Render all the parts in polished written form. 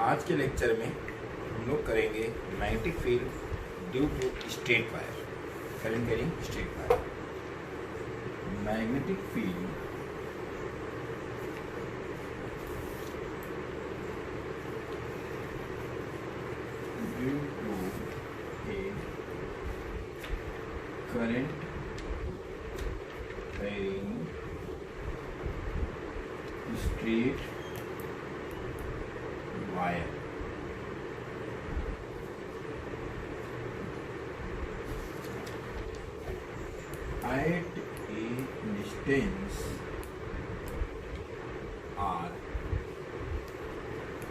आज के लेक्चर में हम लोग करेंगे magnetic field due to straight wire, current carrying straight wire. Magnetic field due to a current carrying straight wire. At a distance r,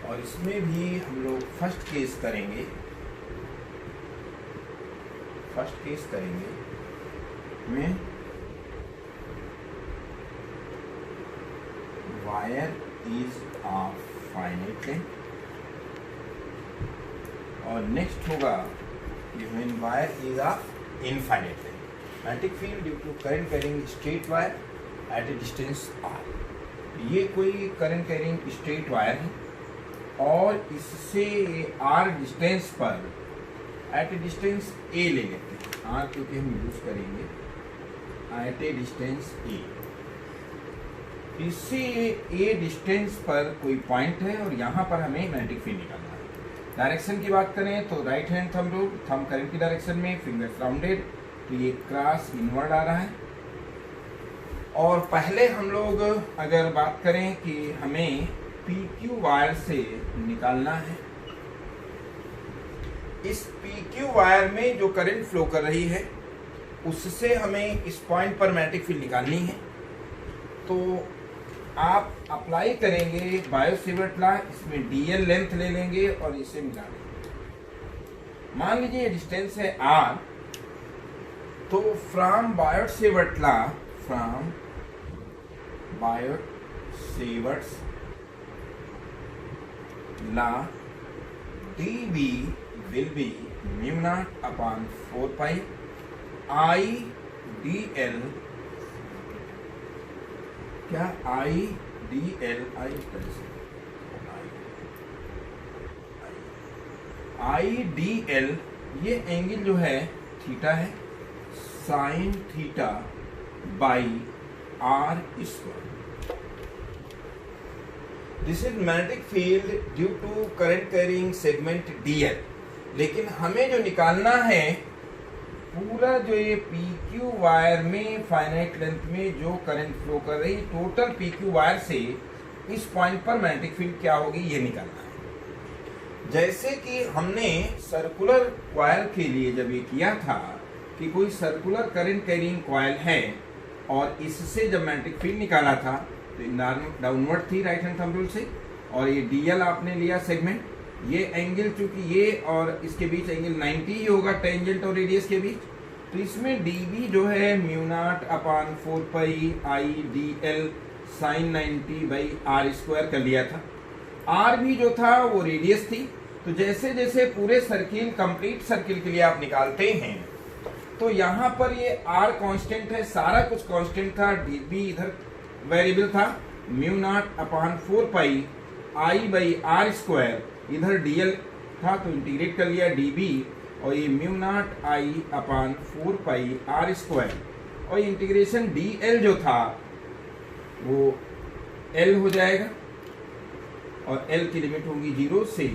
और इसमें भी हम लोग फर्स्ट केस करेंगे में wire is of finite length, और नेक्स्ट होगा when wire is of infinite length. Magnetic field due to current carrying straight wire at a distance r। ये कोई करंट कैरिंग स्ट्रेट वायर है और इससे r डिस्टेंस पर एट ए डिस्टेंस a ले लेते हैं। r क्योंकि हम यूज करेंगे एट ए डिस्टेंस a। इससे a डिस्टेंस पर कोई पॉइंट है और यहाँ पर हमें मैग्नेटिक फील्ड निकालना है। डायरेक्शन की बात करें तो right hand thumb rule, thumb current की डायरेक्शन में, फिंगर्स राउंडेड, तो ये क्रॉस इनवर्ड आ रहा है। और पहले हम लोग अगर बात करें कि हमें PQ वायर से निकालना है, इस PQ वायर में जो करंट फ्लो कर रही है उससे हमें इस पॉइंट पर मैग्नेटिक फील्ड निकालनी है। तो आप अप्लाई करेंगे बायो-सेवर्ट लॉ, इसमें DL लेंथ ले लेंगे और इसे मिला लेंगे। मान लीजिए ये डिस्टेंस है R, तो from Biot-Savart law dB will be mu naught upon 4 pi I dl, क्या I dl I dl, ये एंगल जो है थीटा है, sine theta by r square. This is magnetic field due to current carrying segment dl। लेकिन हमें जो निकालना है पूरा जो ये PQ वायर में फाइनाइट लेंथ में जो करंट फ्लो कर रही टोटल PQ वायर से इस पॉइंट पर मैग्नेटिक फील्ड क्या होगी ये निकालना है। जैसे कि हमने सर्कुलर कॉइल के लिए जब ये किया था कि कोई सर्कुलर करंट कैरिंग कॉइल है और इससे जब मैग्नेटिक फील्ड निकाला था तो डाउनवर्ड थी राइट हैंड थंब रूल से, और ये DL आपने लिया सेगमेंट, ये एंगल चूंकि ये और इसके बीच एंगल 90 ही होगा टेंजेंट और रेडियस के बीच, तो इसमें dB जो है mu naught upon 4 pi I dl sine 90 by r square कर लिया था। r भी जो था वो रेडियस थी। तो जैसे जैसे पूरे सर्किल कंप्लीट सर्किल के लिए आप निकालते हैं तो यहाँ पर ये r कांस्टेंट है, सारा कुछ कांस्टेंट था, dB इधर वेरिएबल था, mu naught upon 4 pi I by r square, इधर dl था तो इंटीग्रेट कर लिया dB, और ये mu naught I upon 4 pi r square, और इंटीग्रेशन dl जो था वो L हो जाएगा और L की लिमिट होगी 0 से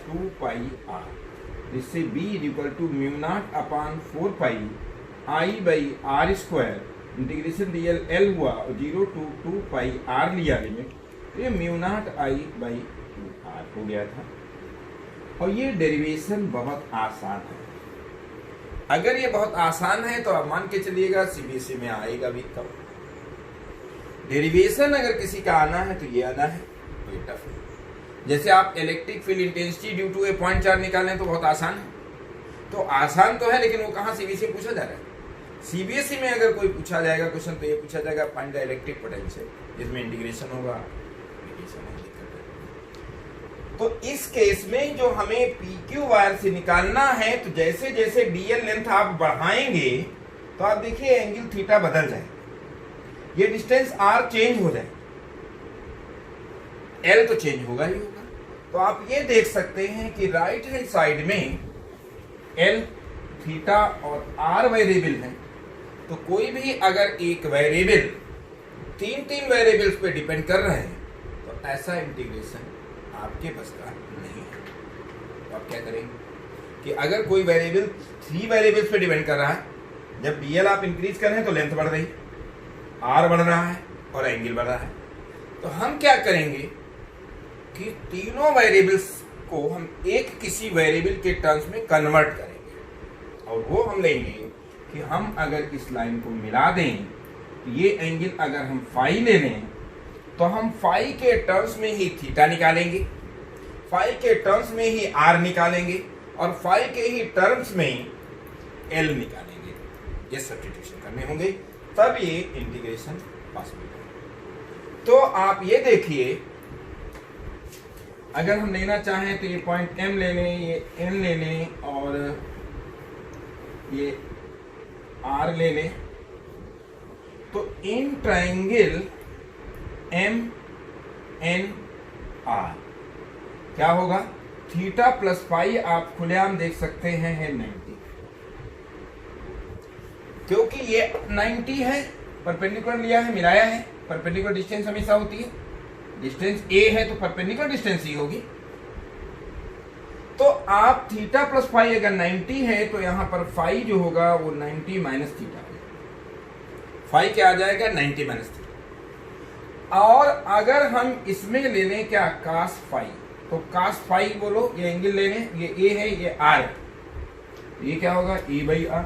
2 पाई r। इससे B equal to mu naught upon 4 pi I by r square, integration dl L हुआ और 0 टू 2 पाई r लिया लिमिट, तो ये mu naught I by 2r हो गया था। और ये डेरिवेशन बहुत आसान है। अगर ये बहुत आसान है तो आप मान के चलिएगा CBSE में आएगा भी कब। डेरिवेशन अगर किसी का आना है तो ये आना है, तो ये टफ है। जैसे आप electric field intensity due to a point charge निकालें तो बहुत आसान है, तो आसान तो है, लेकिन वो कहाँ CBSE में पूछा जा रहा है। CBSE में अगर कोई पूछा जाएगा क्वेश्चन तो ये पूछा जाएगा फाइंड द इलेक्ट्रिक पोटेंशियल, जिसमें इंटीग्रेशन होगा, तो इस केस में जो हमें PQ वायर से निकालना है, तो जैसे जैसे DL लेंथ आप बढ़ाएंगे तो आप देखिए एंगल थीटा बदल जाए, ये डिस्टेंस R चेंज हो जाए, L तो चेंज होगा ही होगा। तो आप ये देख सकते हैं कि राइट हैंड साइड में एल, थीटा और आर वेरिएबल हैं। तो कोई भी अगर एक वेरिएबल तीन वेरिएबल्स पे डिपेंड कर रहे हैं तो ऐसा इंटीग्रेशन आपके बस का नहीं है। तो आप क्या करेंगे कि अगर कोई वेरिएबल 3 वेरिएबल्स पे डिपेंड कर रहा है, जब डीएल आप इंक्रीज कर रहे हैं तो लेंथ बढ़ रही, आर बढ़ रहा है और एंगल बढ़ रहा है। तो हम क्या करेंगे कि तीनों वेरिएबल्स को हम एक किसी वेरिएबल के टर्म्स में कन्वर्ट करेंगे, और वो हम लेंगे कि हम अगर इस लाइन को मिला दें तो ये एंगल अगर हम फाई ले लें तो हम फाई के टर्म्स में ही थीटा निकालेंगे, फाई के टर्म्स में ही आर निकालेंगे और फाई के ही टर्म्स में एल निकालेंगे। ये सब्स्टिट्यूशन करने होंगे, तब ये इंटीग्रेशन पॉसिबल है। तो आप ये देखिए, अगर हम लेना चाहें तो ये पॉइंट एम ले लें, ये एन ले लें और ये आर ले लें। तो in triangle M N R क्या होगा, थीटा प्लस फाई आप खुलेआम देख सकते हैं है 90, क्योंकि ये 90 है, परपेंडिकुलर लिया है, मिलाया है। परपेंडिकुलर डिस्टेंस हमेशा होती है, डिस्टेंस ए है तो परपेंडिकुलर डिस्टेंस ही होगी। तो आप थीटा प्लस फाई अगर 90 है तो यहां पर फाई जो होगा वो 90 माइनस थीटा, फाई क्या आ जाएगा 90 माइनस थीटा। और अगर हम इसमें ले लें क्या कास फाई, तो कास फाई बोलो, ये एंगल ले लें, ये ए है ये आर है, तो ये क्या होगा ए बाई आर।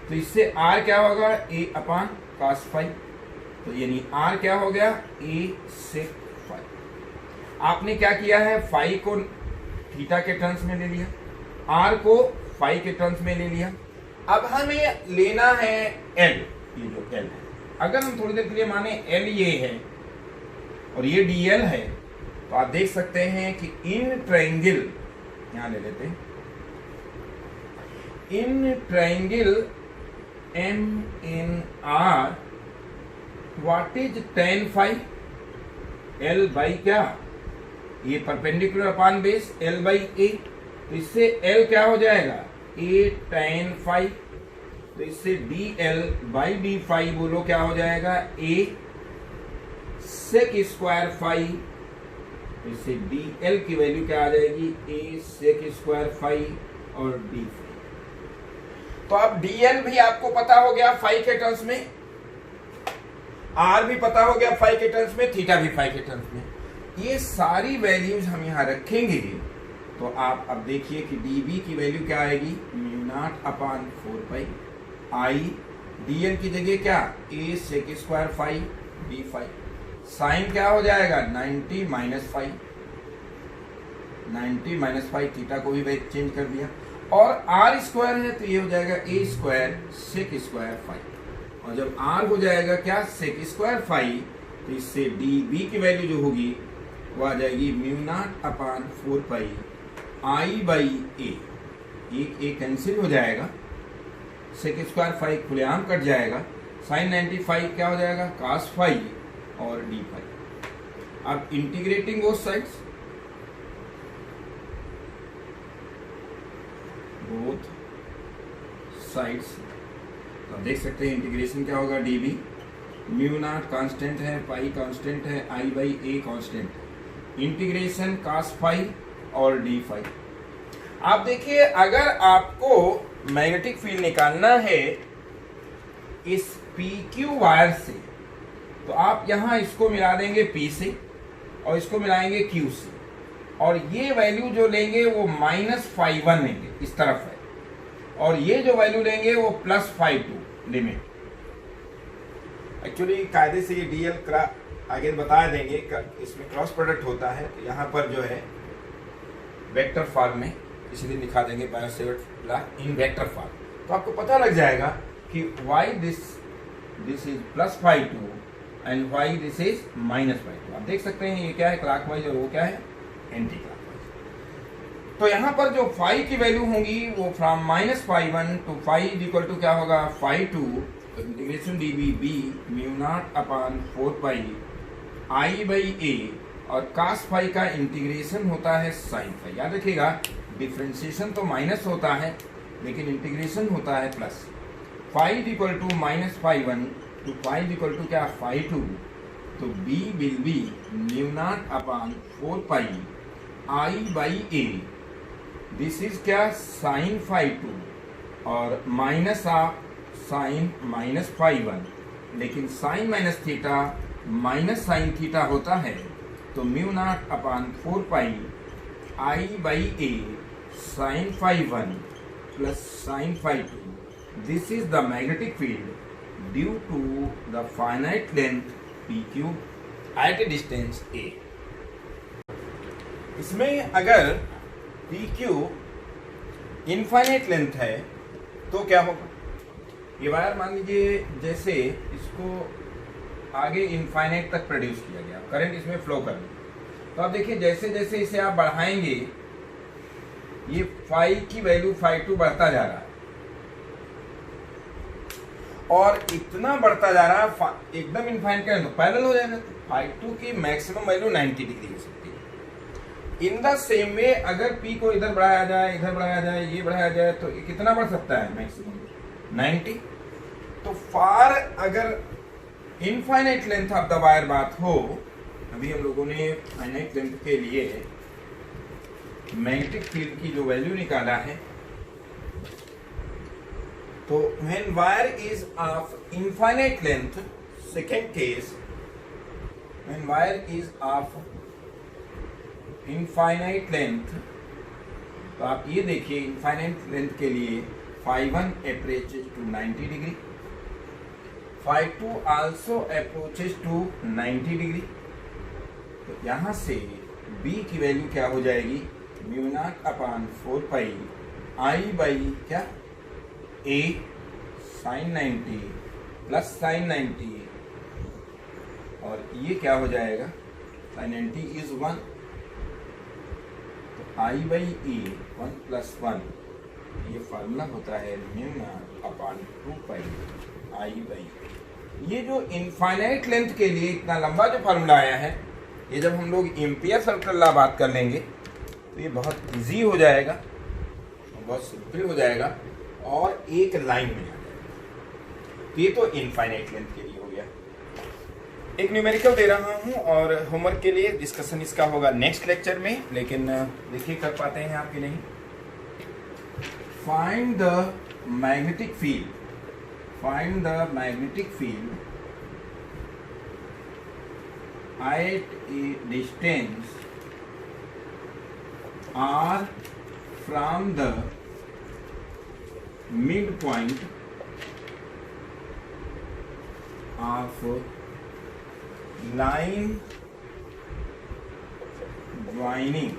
तो इससे आर क्या होगा ए अपान कास फाई, तो यानी आर क्या हो गया ए सेक फाई। आपने क्या किया है, फाई को थीटा के टर्म्स में ले लिया, आर को फाई के टर्म्स में ले लिया। अब हमें लेना है एल, ये जो एल है, अगर हम थोड़ी देर के लिए माने एल ये है और ये डीएल है, तो आप देख सकते हैं कि इन ट्रायंगल, यहां ले लेते हैं, in triangle M N R what is tan phi, L by क्या, ये perpendicular upon base L by A, तो इससे एल क्या हो जाएगा ए tan फाई। तो इससे D L by D phi बोलो क्या हो जाएगा ए सेक स्क्वायर फाई। इससे डी एल की वैल्यू क्या आ जाएगी ए सेक स्क्वायर फाई और डी फाई। तो अब डी एल भी आपको पता हो गया फाई के टर्म्स में, आर भी पता हो गया फाई के टर्म्स में, थीटा भी फाई के टर्म्स में। ये सारी वैल्यूज हम यहां रखेंगे तो आप अब देखिए कि डी बी की वैल्यू क्या आएगी mu naught upon 4 pi I, D L की जगह क्या A sec square phi D phi. Sine क्या हो जाएगा 90 minus phi, 90 minus phi, theta को भी चेंज कर दिया, और आर स्क्वायर है तो ये हो जाएगा ए स्क्वायर सेक स्क्वायर फाई, और जब आर हो जाएगा क्या सेक स्क्वायर फाई, तो इससे डी बी की वैल्यू जो होगी वो आ जाएगी mu naught upon 4 pi I by A, एक ए कैंसिल हो जाएगा, सेक स्क्वायर फाई खुलेआम कट जाएगा, साइन 95 क्या हो जाएगा कास फाई और डी फाई। अब integrating both sides, both sides, तो देख सकते हैं इंटीग्रेशन क्या होगा D B, mu naught constant है, पाई कांस्टेंट है, आई बाई ए कांस्टेंट है, इंटीग्रेशन कास फाई और डी फाई। आप देखिए अगर आपको मैग्नेटिक फील्ड निकालना है इस पी क्यू वायर से, तो आप यहां इसको मिला देंगे P से और इसको मिलाएंगे Q से, और ये वैल्यू जो लेंगे वो -φ1 लेंगे इस तरफ है, और ये जो वैल्यू लेंगे वो +φ2 लिमिट। एक्चुअली कायदे से ये डीएल आगे बता देंगे, इसमें क्रॉस प्रोडक्ट होता है, तो यहाँ पर जो है वेक्टर फॉर्म में इसलिए दिखा देंगे Biot-Savart law in vector form, तो आपको पता लग जाएगा कि why this is +φ2 and why this is -φ2। आप देख सकते हैं ये क्या है क्लॉकवाइज और वो क्या है एंटी क्लॉकवाइज। तो यहाँ पर जो फाई की वैल्यू होंगी वो from -φ1 to phi is equal to क्या होगा φ2, integration D B B mu naught upon 4 pi I by A और cos फाई का इंटीग्रेशन होता है sin फाई। याद रखिएगा, डिफ्रेंशिएशन तो माइनस होता है लेकिन इंटीग्रेशन होता है plus. Phi equal to minus phi one to phi equal to क्या, फाई टू, तो b will be mu naught upon 4 pi I by A. This is क्या, साइन फाई टू और minus of sine minus phi one, लेकिन sine minus theta minus sine theta होता है, तो mu naught upon 4 pi I by A sine phi one plus sine phi two. This is the magnetic field due to the finite length P Q at a distance A. इसमें अगर P Q infinite length है तो क्या होगा, ये wire मान लीजिए जैसे इसको आगे इनफाइनाइट तक प्रोड्यूस किया गया, करंट इसमें फ्लो कर रही, तो आप देखिए जैसे जैसे इसे आप बढ़ाएंगे ये फाई की वैल्यू फाई टू बढ़ता जा रहा है और इतना बढ़ता जा रहा है एकदम इनफाइनाइट करें तो पैरेलल हो जाएगा, फाई टू की मैक्सिमम वैल्यू 90 डिग्री हो सकती है। इन द सेम वे अगर पी को इधर बढ़ाया जाए, इधर बढ़ाया जाए, ये बढ़ाया जाए, तो ये कितना बढ़ सकता है, मैक्सिमम 90। तो फार अगर infinite length of the wire बात हो, अभी हम लोगों ने फाइनाइट लेंथ के लिए मैग्नेटिक फील्ड की जो वैल्यू निकाला है, तो when wire is of infinite length, second case, when wire is of infinite length, तो आप ये देखिए इनफाइनाइट लेंथ के लिए phi one approaches to 90 degree, phi two also approaches to 90 degree. तो यहां से b की वैल्यू क्या हो जाएगी, mu naught upon 4 pi I by क्या, a साइन 90 प्लस साइन 90, और ये क्या हो जाएगा, साइन 90 इज 1, तो आई बाई ए 1 प्लस 1, ये फार्मूला होता है mu naught upon 2 pi I by. ये जो इनफाइनाइट लेंथ के लिए इतना लंबा जो फार्मूला आया है, ये जब हम लोग एम्पियर सर्कुलर लॉ बात कर लेंगे तो ये बहुत इजी हो जाएगा, बहुत सिंपल हो जाएगा और एक लाइन में आ जाएगा। तो ये तो इनफाइनाइट लेंथ के लिए हो गया। एक न्यूमेरिकल दे रहा हूँ और होमवर्क के लिए डिस्कशन इसका होगा नेक्स्ट लेक्चर में, लेकिन देखिए कर पाते हैं आपके नहीं। Find the magnetic field. Find the magnetic field at a distance r from the midpoint of line joining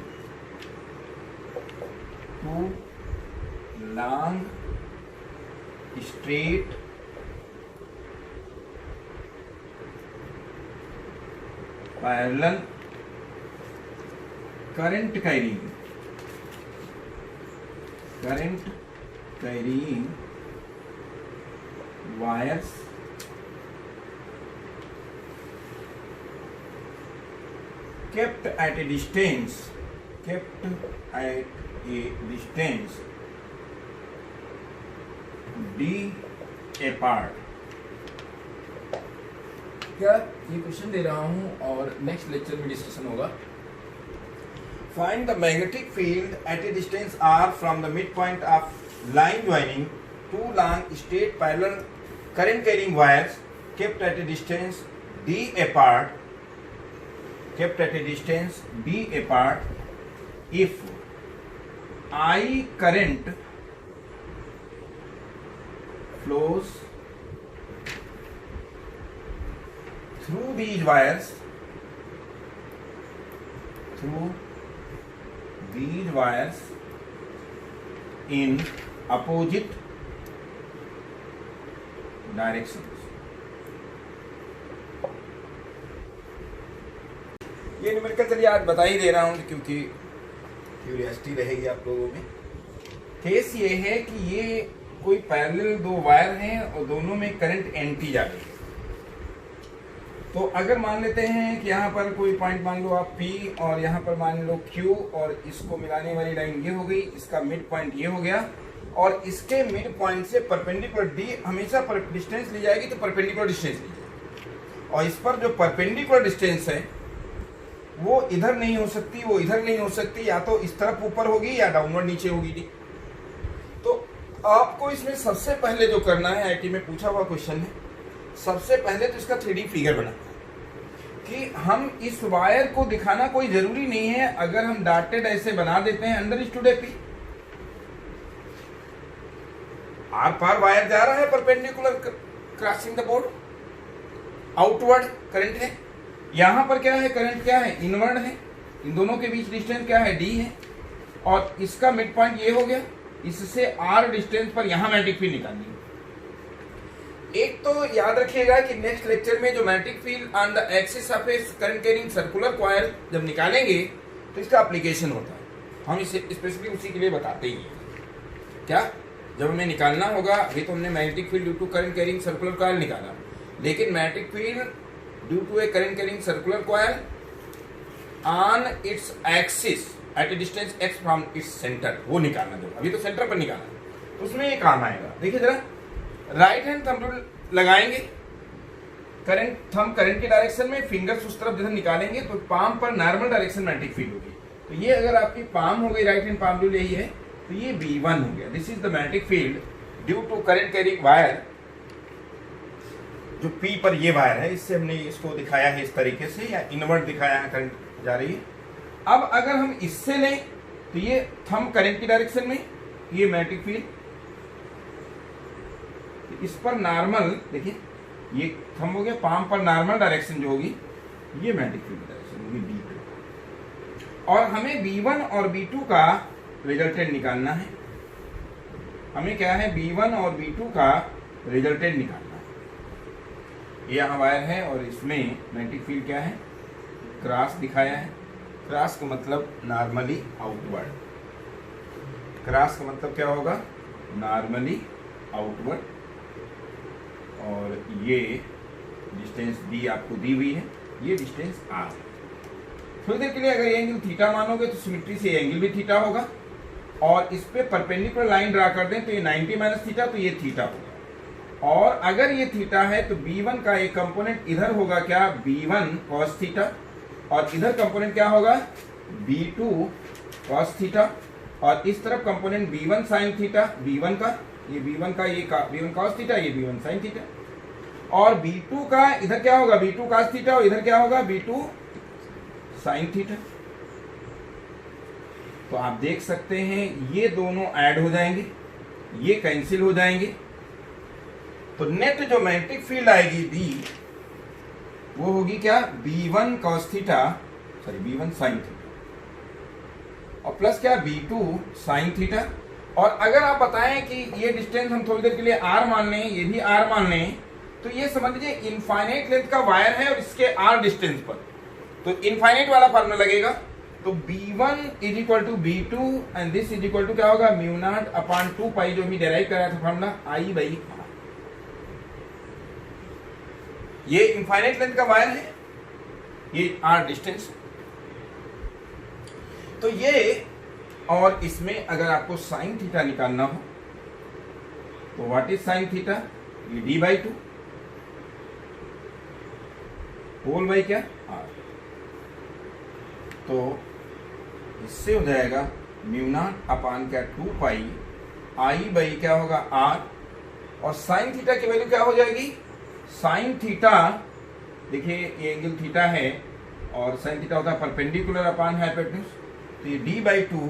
two long straight parallel current carrying wires kept at a distance d apart। क्या ये question दे रहा हूं और next lecture में discussion होगा। Find the magnetic field at a distance r from the midpoint of line joining two long straight parallel current carrying wires kept at a distance d apart if I current flows through these wires in opposite directions। ये numerical चलिए आज बता ही दे रहा हूं क्योंकि curiosity रहेगी आप लोगों में। केस ये है कि ये कोई पैरेलल दो वायर हैं और दोनों में करंट एंटी जा रही है। तो अगर मान लेते हैं कि यहाँ पर कोई पॉइंट मान लो आप P और यहाँ पर मान लो Q और इसको मिलाने वाली लाइन ये हो गई, इसका मिड पॉइंट ये हो गया और इसके मिड पॉइंट से परपेंडिकुलर D हमेशा डिस्टेंस ली जाएगी, तो परपेंडिकुलर डिस्टेंस ली जाएगी और इस पर जो परपेंडिकुलर डिस्टेंस है वो इधर नहीं हो सकती, वो इधर नहीं हो सकती, या तो इस तरफ ऊपर होगी या डाउनवर्ड नीचे होगी D। तो आपको इसमें सबसे पहले जो करना है, आईटी में पूछा हुआ क्वेश्चन है, सबसे पहले तो इसका 3D फिगर बनाना है कि हम इस वायर को दिखाना कोई जरूरी नहीं है, अगर हम डॉटेड ऐसे बना देते हैं अंडरस्टूड है P, आर पार वायर जा रहा है perpendicular crossing the board, outward current है, यहां पर क्या है करंट क्या है इनवर्ड है, इन दोनों के बीच डिस्टेंस क्या है D है और इसका मिड पॉइंट ये हो गया, इससे R डिस्टेंस पर यहां मैग्नेटिक फील्ड निकालनी है। एक तो याद रखिएगा कि नेक्स्ट लेक्चर में जो magnetic field on the axis of A current carrying circular coil जब निकालेंगे तो इसका एप्लीकेशन होता है, हम इसे स्पेशली उसी के लिए बताते ही हैं। क्या जब हमें निकालना होगा, अभी तो हमने magnetic field due to current carrying circular coil निकाला, लेकिन magnetic field due to a current carrying circular coil on its axis at a distance x from its centre, वो निकालना जो अभी तो सेंटर पर निकाला, तो उसमें ये काम आएगा। देखिए जरा, राइट हैंड थंब रूल लगाएंगे, करंट थंब करंट की डायरेक्शन में, फिंगर्स उस तरफ जिधर निकालेंगे तो पाम पर नॉर्मल डायरेक्शन मैग्नेटिक फील्ड होगी। तो ये अगर आपकी पाम हो गई, राइट हैंड पाम रूल यही है, तो ये V1 हो गया, this is the magnetic field due to current carrying wire, जो P पर ये वायर है, इससे हमने इसको दिखाया है इस तरीके से, या इनवर्ट दिखाया है, करंट जा रही है। अब अगर हम इससे लें तो ये थंब करंट की डायरेक्शन में, ये मैग्नेटिक फील्ड, इस पर नॉर्मल, देखिए ये थंब हो गया, पाम पर नॉर्मल डायरेक्शन जो होगी ये मैग्नेटिक फील्ड डायरेक्शन होगी B2, और हमें B1 और B2 का रिजल्टेंट निकालना है। हमें क्या है, B1 और B2 का रिजल्टेंट निकालना है। ये यहाँ वायर है और इसमें मैग्नेटिक फील्ड क्या है, क्रॉस दिखाया है, क्रॉस का मतलब नॉर्मली आउटवर्ड, क्रॉस का मतलब क्या होगा, नॉर्मली आउटवर्ड, और ये डिस्टेंस D आपको दी हुई है, ये डिस्टेंस R है। थोड़ी देर के लिए अगर ये एंगल थीटा मानोगे तो सिमेट्री से ये एंगल भी थीटा होगा, और इस पे परपेंडिकुलर लाइन ड्रा कर दें तो ये 90 माइनस थीटा, तो ये थीटा होगा। और अगर ये थीटा है तो B1 का एक कंपोनेंट इधर होगा क्या, B1 cos थीटा, और इधर कंपोनेंट क्या होगा, B2 cos थीटा, और इस तरफ component B1 sin theta, B1 का ये B1 का ये B1 cos थीटा, ये B1 sin थीटा, और B2 का इधर क्या होगा, B2 cos थीटा, और इधर क्या होगा, B2 sin थीटा। तो आप देख सकते हैं ये दोनों ऐड हो जाएंगे, ये कैंसिल हो जाएंगे, तो नेट जो मैग्नेटिक फील्ड आएगी B, वो होगी क्या, B1 cos theta, sorry B1 sin theta, और प्लस क्या, B2 sin थीटा। और अगर आप बताएं कि ये डिस्टेंस हम थोड़ी देर के लिए R मान लें, ये भी R मान लें, तो ये समझ लीजिए इनफाइनाइट लेंथ का वायर है और इसके R डिस्टेंस पर, तो इनफाइनाइट वाला फॉर्मूला लगेगा। तो B1 is equal to B2 and this is equal to क्या होगा, म्यू नॉट अपॉन 2 पाई, जो भी डेराइव कराया था फॉर्मूला, I बाई R। ये इनफाइनाइट लेंथ का वायर है, ये R डिस्टेंस, तो ये, और इसमें अगर आपको साइन थीटा निकालना हो तो व्हाट इज साइन थीटा, ये D/2 होल बाई क्या R, तो इससे हो जाएगा म्यू नॉट अपॉन क्या 2 पाई I बाई क्या होगा R, और साइन थीटा की वैल्यू क्या हो जाएगी, साइन थीटा, देखिए ये एंगल थीटा है और साइन थीटा होता है परपेंडिकुलर अपॉन हाइपोटेन्यूज, तो ये D/2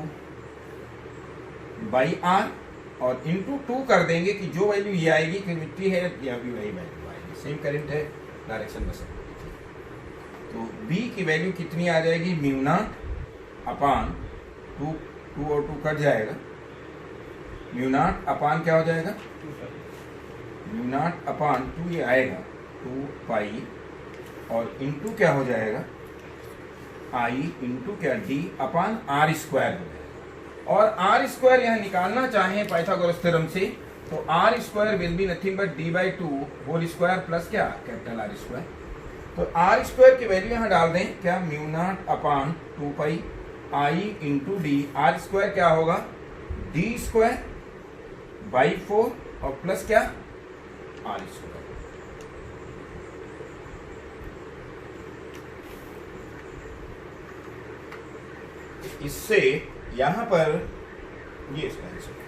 बाई R, और इंटू 2 कर देंगे कि जो वैल्यू ये आएगी, कि मिट्टी है या भी वही वैल्यू आएगी, सेम करंट है, डायरेक्शन बस। तो B की वैल्यू कितनी आ जाएगी, म्यू नॉट अपॉन 2 और 2 कट जाएगा, म्यू नॉट अपॉन क्या हो जाएगा, म्यू नॉट अपॉन 2 ये आएगा 2 पाई, और इंटू क्या हो जाएगा, I इंटू क्या D अपॉन R स्क्वायर हो जाएगा। और R स्क्वायर यहाँ निकालना चाहें पाइथागोरस थ्योरम से, तो R square will be nothing but D/2 whole square plus क्या, कैपिटल R स्क्वायर। तो आर स्क्वायर की वैल्यू यहां डाल दें, क्या, mu naught upon 2 pi I into D. R square क्या होगा, डी स्क्वायर बाई 4 और प्लस क्या, आर स्क्वायर। इससे यहां पर ये इसका आंसर